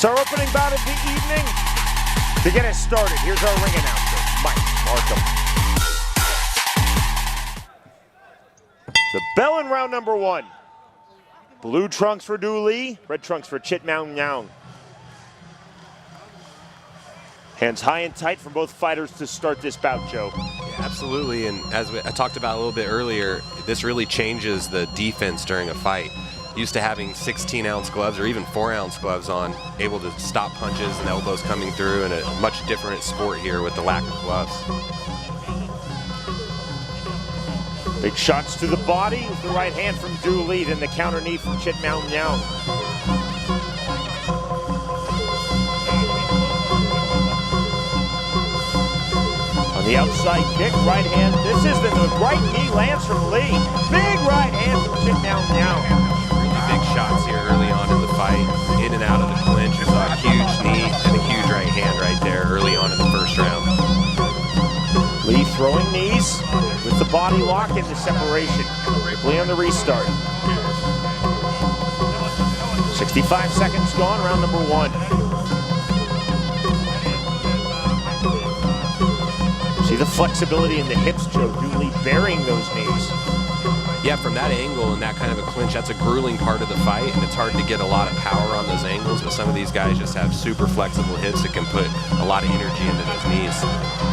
It's our opening bout of the evening. To get us started, here's our ring announcer, Mike Markham. The bell in round number one. Blue trunks for Du Lee, red trunks for Chit Maung Maung. Hands high and tight from both fighters to start this bout, Joe. Yeah, absolutely, and as I talked about a little bit earlier, this really changes the defense during a fight. Used to having 16-ounce gloves or even 4-ounce gloves on, able to stop punches and elbows coming through, and a much different sport here with the lack of gloves. Big shots to the body with the right hand from Du Lee, then the counter knee from Chit Maung Maung. On the outside kick, right hand. This is the right knee lands from Lee. Big right hand from Chit Maung Maung. Big shots here early on in the fight, in and out of the clinch. We saw a huge knee and a huge right hand right there early on in the first round. Lee throwing knees with the body lock into separation. Quickly on the restart. 65 seconds gone, round number one. See the flexibility in the hips, Joe. Du Lee burying those knees. Yeah, from that angle and that kind of a clinch, that's a grueling part of the fight, and it's hard to get a lot of power on those angles, but some of these guys just have super flexible hips that can put a lot of energy into those knees.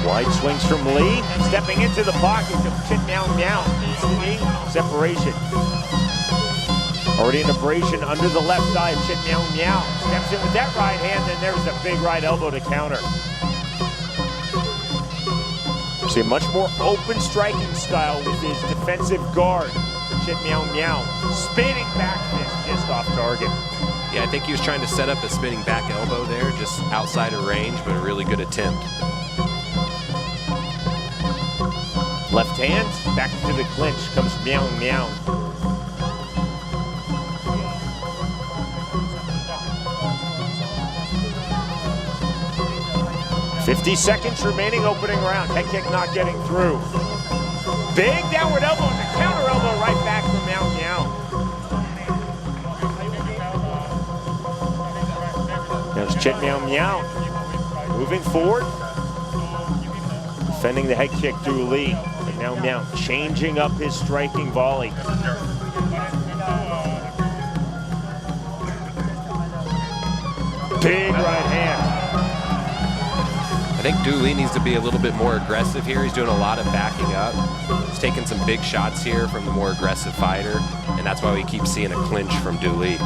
Wide swings from Lee, stepping into the pocket of Chit Maung Maung. Knee, separation. Already an abrasion under the left eye of Chit Maung Maung. Steps in with that right hand, then there's the big right elbow to counter. See a much more open striking style with his defensive guard for Chit Maung Maung. Spinning back fist just off target. Yeah, I think he was trying to set up a spinning back elbow there, just outside of range, but a really good attempt. Left hand, back into the clinch comes Maung Maung. .50 seconds remaining, opening round. Head kick not getting through. Big downward elbow and the counter elbow right back from Maung Maung. There's Chit Maung Maung. Moving forward. Defending the head kick, Du Lee. And Maung Maung changing up his striking volley. Big right hand. I think Du Lee needs to be a little bit more aggressive here. He's doing a lot of backing up. He's taking some big shots here from the more aggressive fighter, and that's why we keep seeing a clinch from Du Lee.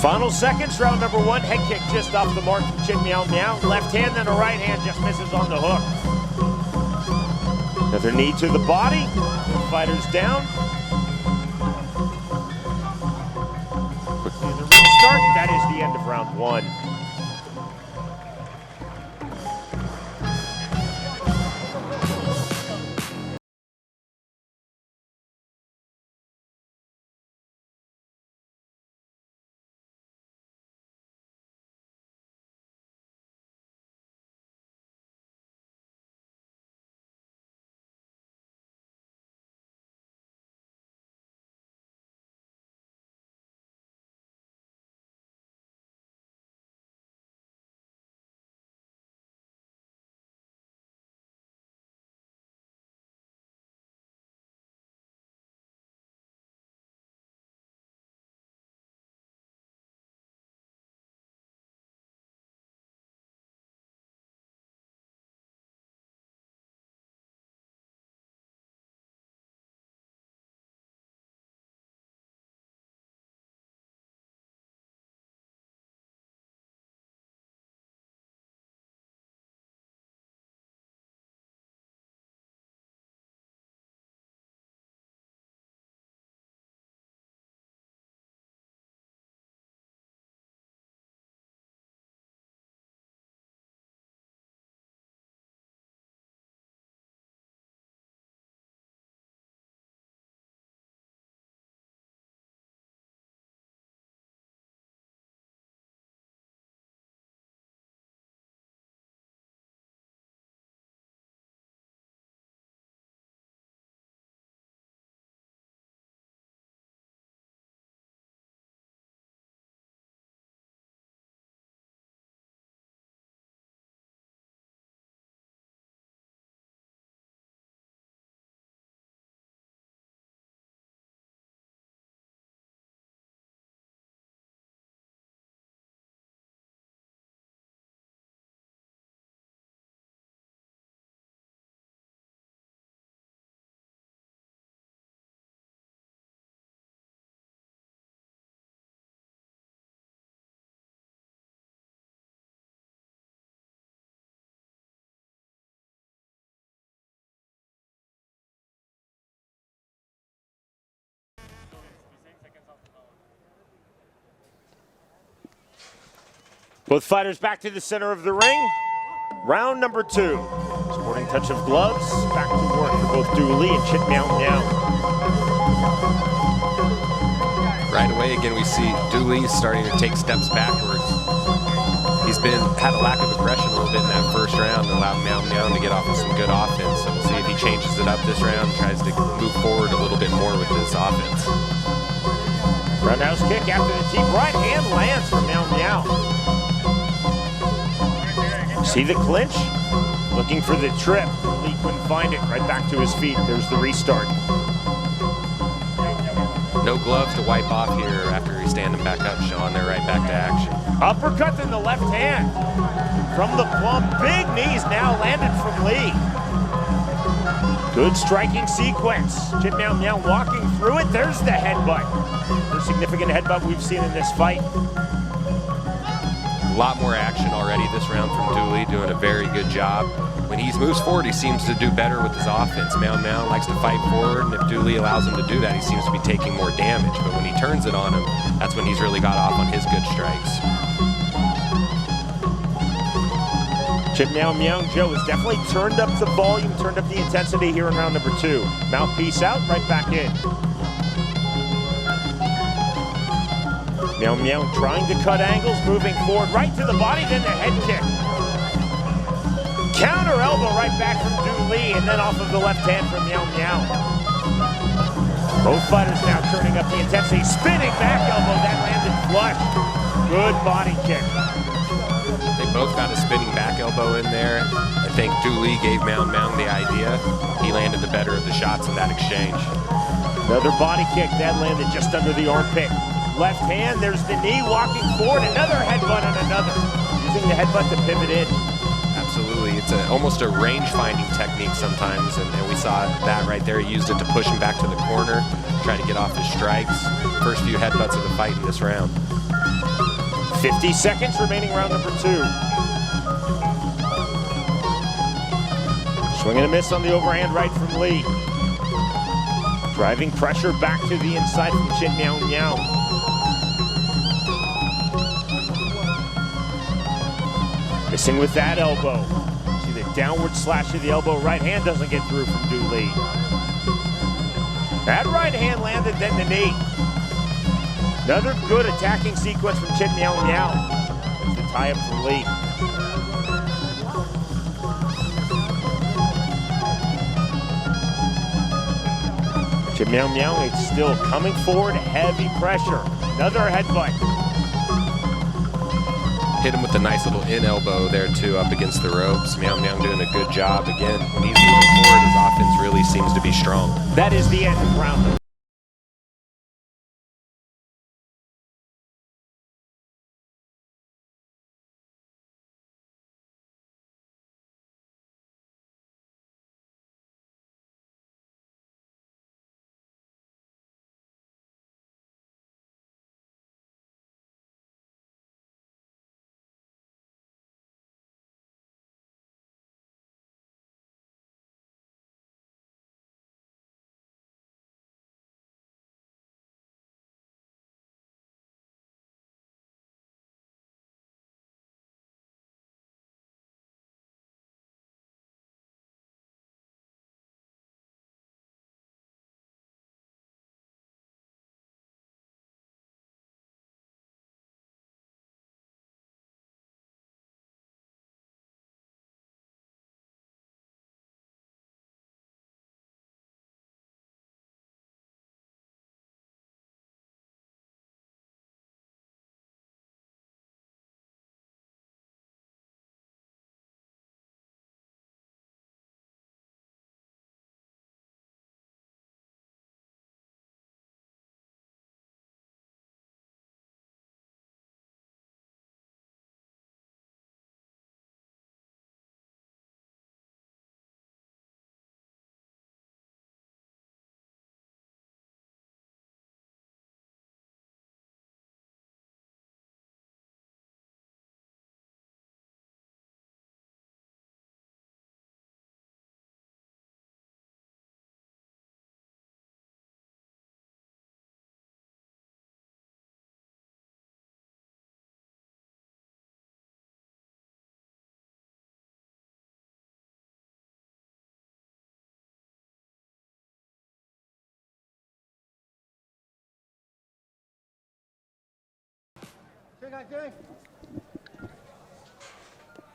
Final seconds, round number one. Head kick just off the mark from Chit Maung Maung. Left hand, then a right hand just misses on the hook. Another knee to the body. Fighter's down. Quickly the restart. That is the end of round one. Both fighters back to the center of the ring. Round number 2. Sporting touch of gloves. Back to work for both Dooley and Chit Maung Maung. Right away, again, we see Dooley starting to take steps backwards. He's had a lack of aggression a little bit in that first round and allowed Maung Maung to get off with some good offense. So we'll see if he changes it up this round, tries to move forward a little bit more with his offense. Roundhouse kick after the deep right hand lands for Maung Maung. See the clinch? Looking for the trip. Lee couldn't find it. Right back to his feet. There's the restart. No gloves to wipe off here after he's standing back up, Sean. They're right back to action. Uppercut in the left hand. From the plumb. Big knees now landed from Lee. Good striking sequence. Chit Maung Maung walking through it. There's the headbutt. First significant headbutt we've seen in this fight. A lot more action already this round from Dooley, doing a very good job. When he moves forward, he seems to do better with his offense. Maung Maung likes to fight forward, and if Dooley allows him to do that, he seems to be taking more damage. But when he turns it on him, that's when he's really got off on his good strikes. Chit Maung Maung, Joe, has definitely turned up the volume, turned up the intensity here in round number 2. Mouthpiece out, right back in. Maung Maung trying to cut angles, moving forward, right to the body, then the head kick. Counter elbow right back from Dooley, and then off of the left hand from Maung Maung. Both fighters now turning up the intensity. Spinning back elbow, that landed flush. Good body kick. They both got a spinning back elbow in there. I think Dooley gave Maung Maung the idea. He landed the better of the shots in that exchange. Another body kick, that landed just under the armpit. Left hand, there's the knee, walking forward, another headbutt and another. Using the headbutt to pivot in. Absolutely, it's almost a range-finding technique sometimes, and we saw that right there. He used it to push him back to the corner, try to get off his strikes. First few headbutts of the fight in this round. 50 seconds remaining, round number 2. Swing and a miss on the overhand right from Lee. Driving pressure back to the inside from Chit Maung Maung. Missing with that elbow. See the downward slash of the elbow. Right hand doesn't get through from Dooley. That right hand landed, then the knee. Another good attacking sequence from Chit Maung Maung. There's the tie up from Lee. Chit Maung Maung is still coming forward, heavy pressure. Another headbutt. Hit him with a nice little in elbow there too, up against the ropes. Maung Maung doing a good job. Again, when he's moving forward, his offense really seems to be strong. That is the end of round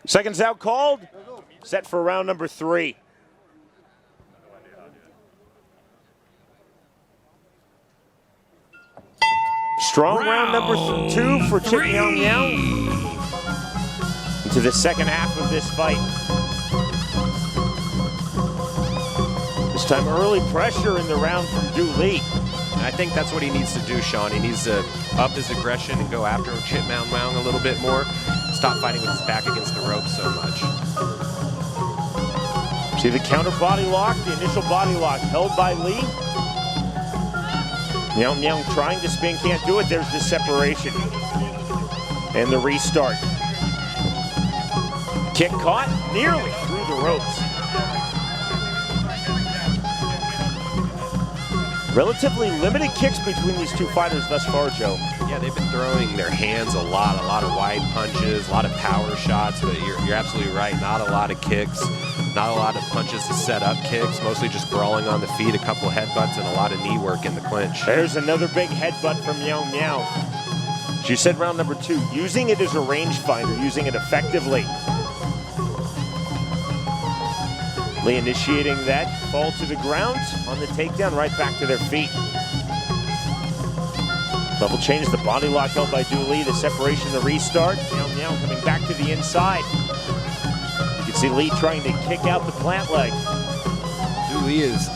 Seconds out called. Set for round number 3. Strong round number 2 for Chit Maung Maung. Into the second half of this fight. This time early pressure in the round from Du Lee. I think that's what he needs to do, Sean. He needs to up his aggression and go after Chit Maung Maung a little bit more. Stop fighting with his back against the ropes so much. See the counter body lock, the initial body lock held by Lee. Maung Maung trying to spin, can't do it. There's the separation. And the restart. Kick caught nearly through the ropes. Relatively limited kicks between these two fighters thus far, Joe. Yeah, they've been throwing their hands a lot of wide punches, a lot of power shots, but you're absolutely right, not a lot of kicks, not a lot of punches to set up kicks, mostly just brawling on the feet, a couple headbutts, and a lot of knee work in the clinch. There's another big headbutt from Maung Maung. She said round number 2, using it as a rangefinder, using it effectively. Lee initiating that fall to the ground on the takedown, right back to their feet. Level change, the body lock held by Du Lee, the separation, the restart. Maung Maung coming back to the inside. You can see Lee trying to kick out the plant leg. Du Lee has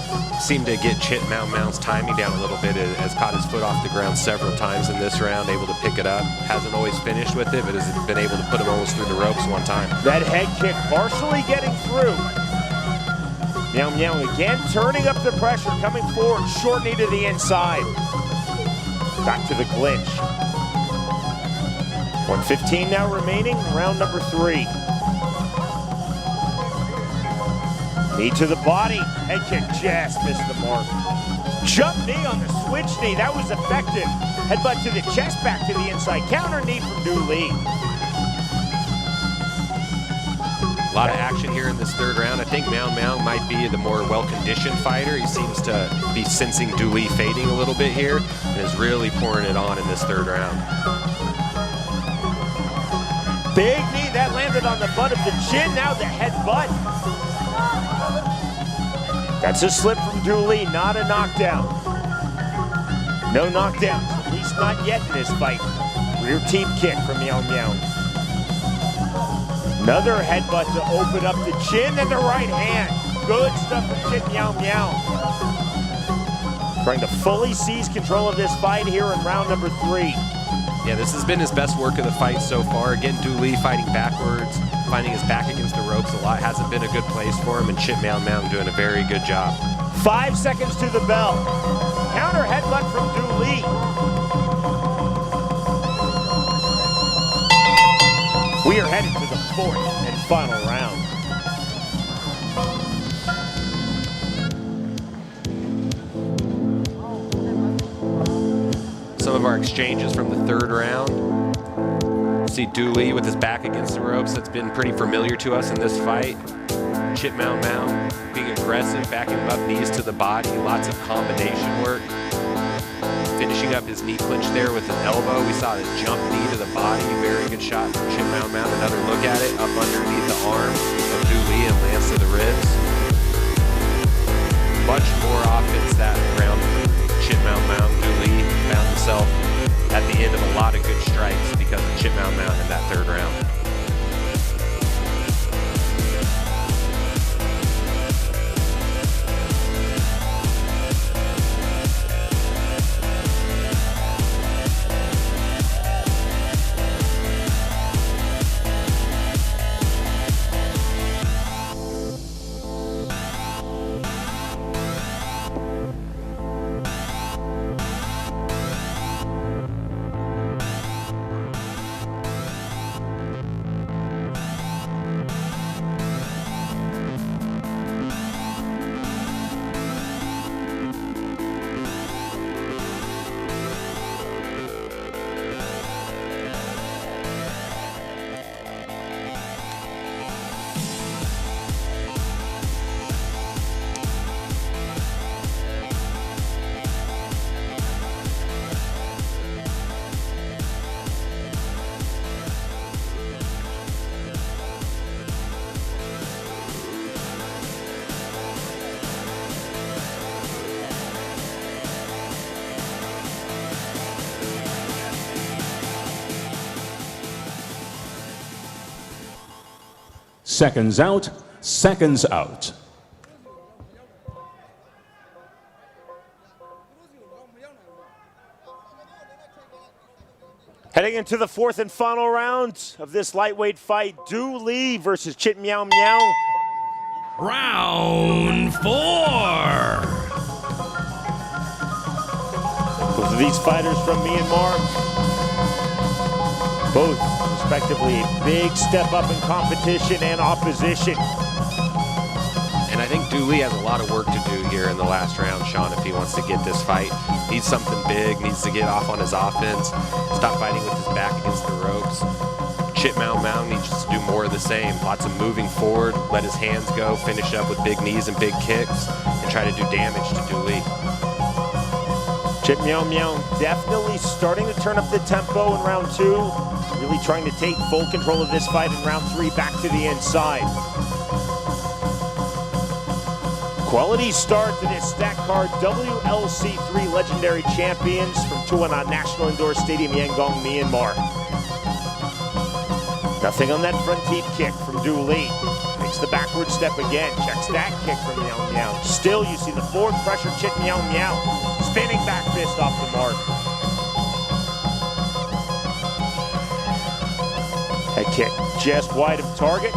seemed to get Chit Maung Maung's timing down a little bit, has caught his foot off the ground several times in this round, able to pick it up. Hasn't always finished with it, but has been able to put him almost through the ropes one time. That head kick partially getting through. Maung Maung again turning up the pressure, coming forward, short knee to the inside. Back to the clinch. 1:15 now remaining, round number 3. Knee to the body, head kick just missed the mark. Jump knee on the switch knee, that was effective. Headbutt to the chest, back to the inside. Counter knee from Du Lee. A lot of action here in this third round. I think Maung Maung might be the more well-conditioned fighter. He seems to be sensing Du Lee fading a little bit here and is really pouring it on in this third round. Big knee, that landed on the butt of the chin, now the headbutt. That's a slip from Du Lee, not a knockdown. No knockdowns, at least not yet in this fight. Rear teep kick from Maung Maung. Another headbutt to open up the chin and the right hand. Good stuff from Chit Maung Maung. Trying to fully seize control of this fight here in round number 3. Yeah, this has been his best work of the fight so far. Again, Du Lee fighting backwards, finding his back against the ropes a lot. Hasn't been a good place for him, and Chit Maung Maung doing a very good job. 5 seconds to the bell. Counter headbutt from Du Lee. We are headed to the 4th and final round. Some of our exchanges from the third round. See Du Lee with his back against the ropes. That's been pretty familiar to us in this fight. Chit Maung Maung being aggressive, backing him up, knees to the body, lots of combination work. Finishing up his knee clinch there with an elbow. We saw the jump knee to the body. Very good shot from Chit Maung Maung. Another look at it up underneath the arm of Du Lee and lands to the ribs. Much more offense that round from Chit Maung Maung. Du Lee found himself at the end of a lot of good strikes because of Chit Maung Maung in that third round. Seconds out, seconds out. Heading into the fourth and final round of this lightweight fight, Du Lee versus Chit Maung Maung. Round 4. Both of these fighters from Myanmar, both respectively a big step up in competition and opposition. And I think Du Lee has a lot of work to do here in the last round, Sean, if he wants to get this fight. Needs something big, needs to get off on his offense, stop fighting with his back against the ropes. Chit Maung Maung needs to do more of the same. Lots of moving forward, let his hands go, finish up with big knees and big kicks, and try to do damage to Du Lee. Chit Maung Maung definitely starting to turn up the tempo in round 2, really trying to take full control of this fight in round 3, back to the inside. Quality start to this stack card. WLC 3 legendary champions from Tuanan National Indoor Stadium, Yangon, Myanmar. Nothing on that front teep kick from Du Lee. Makes the backward step again. Checks that kick from Maung Maung. Still, you see the forward pressure, Chit Maung Maung. Spinning back fist off the mark. Head kick just wide of target.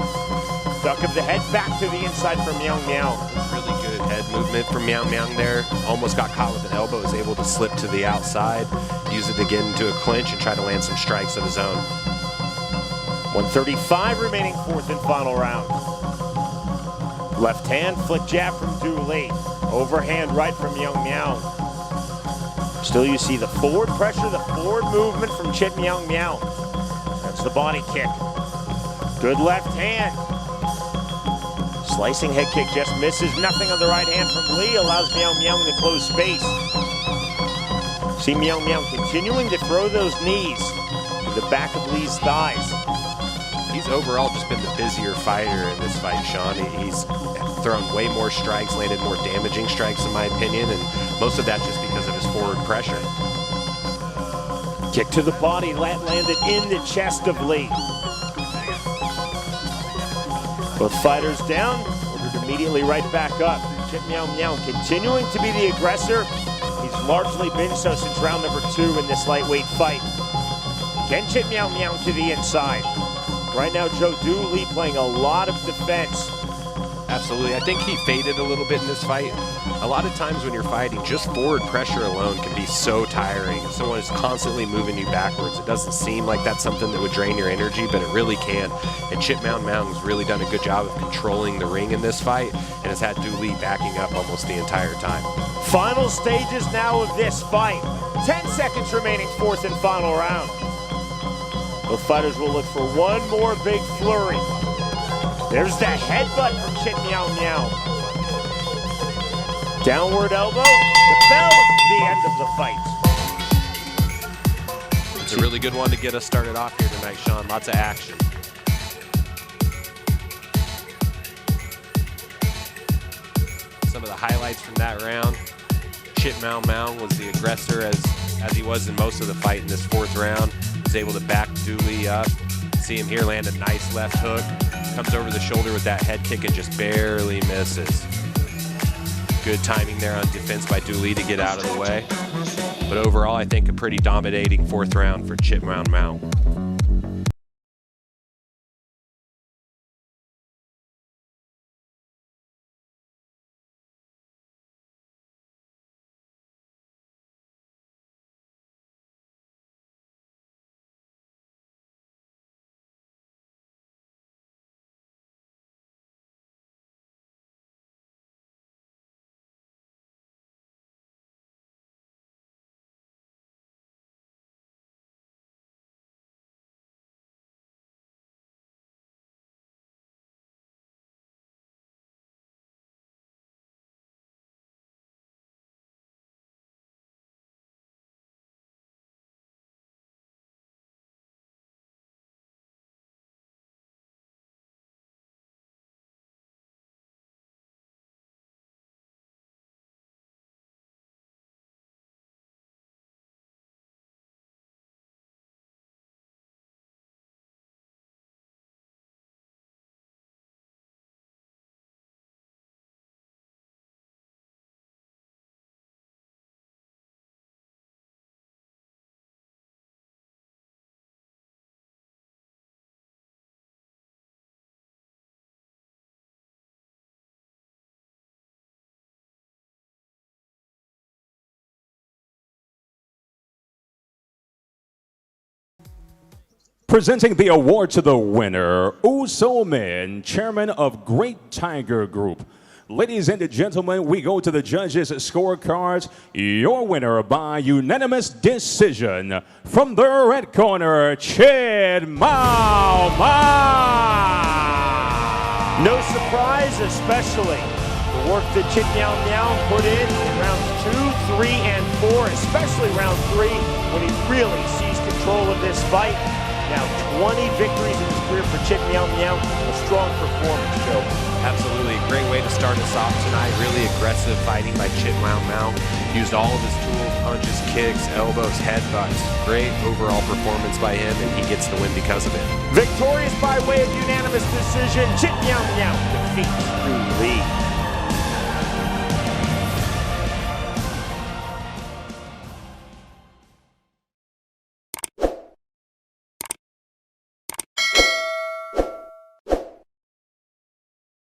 Duck of the head back to the inside from Maung Maung. Really good head movement from Maung Maung there. Almost got caught with an elbow, was able to slip to the outside, use it to get into a clinch and try to land some strikes of his own. 1:35 remaining, fourth and final round. Left hand flick jab from Du Lee. Overhand right from Maung Maung. Still you see the forward pressure, the forward movement from Chit Maung Maung. That's the body kick. Good left hand. Slicing head kick just misses. Nothing on the right hand from Lee allows Maung Maung to close space. See Maung Maung continuing to throw those knees to the back of Lee's thighs. He's overall just been the busier fighter in this fight, Sean. He's thrown way more strikes, landed more damaging strikes in my opinion, and most of that just because of his forward pressure. Kick to the body, landed in the chest of Lee. Both fighters down, ordered immediately right back up. Chit Maung Maung continuing to be the aggressor. He's largely been so since round number 2 in this lightweight fight. Again, Chit Maung Maung to the inside. Right now, Joe, Du Lee playing a lot of defense. Absolutely. I think he faded a little bit in this fight. A lot of times when you're fighting, just forward pressure alone can be so tiring. If someone is constantly moving you backwards, it doesn't seem like that's something that would drain your energy, but it really can. And Chit Maung Maung has really done a good job of controlling the ring in this fight and has had Du Lee backing up almost the entire time. Final stages now of this fight. 10 seconds remaining, fourth and final round. Both fighters will look for one more big flurry. There's that headbutt from Chit Maung Maung. Downward elbow, the bell, the end of the fight. It's a really good one to get us started off here tonight, Sean. Lots of action. Some of the highlights from that round. Chit Maung Maung was the aggressor as he was in most of the fight in this fourth round. Was able to back Du Lee up. See him here land a nice left hook. Comes over the shoulder with that head kick and just barely misses. Good timing there on defense by Du Lee to get out of the way. But overall, I think a pretty dominating fourth round for Chit Maung Maung. Presenting the award to the winner, Oo So Min, chairman of Great Tiger Group. Ladies and gentlemen, we go to the judges' scorecards. Your winner by unanimous decision from the red corner, Chit Maung Maung. No surprise, especially the work that Chit Maung Maung put in rounds 2, 3, and 4, especially round 3 when he really seized control of this fight. Now 20 victories in his career for Chit Maung Maung. A strong performance, Joe. Absolutely, great way to start us off tonight. Really aggressive fighting by Chit Maung Maung. Used all of his tools, punches, kicks, elbows, headbutts. Great overall performance by him, and he gets the win because of it. Victorious by way of unanimous decision, Chit Maung Maung defeats Lee.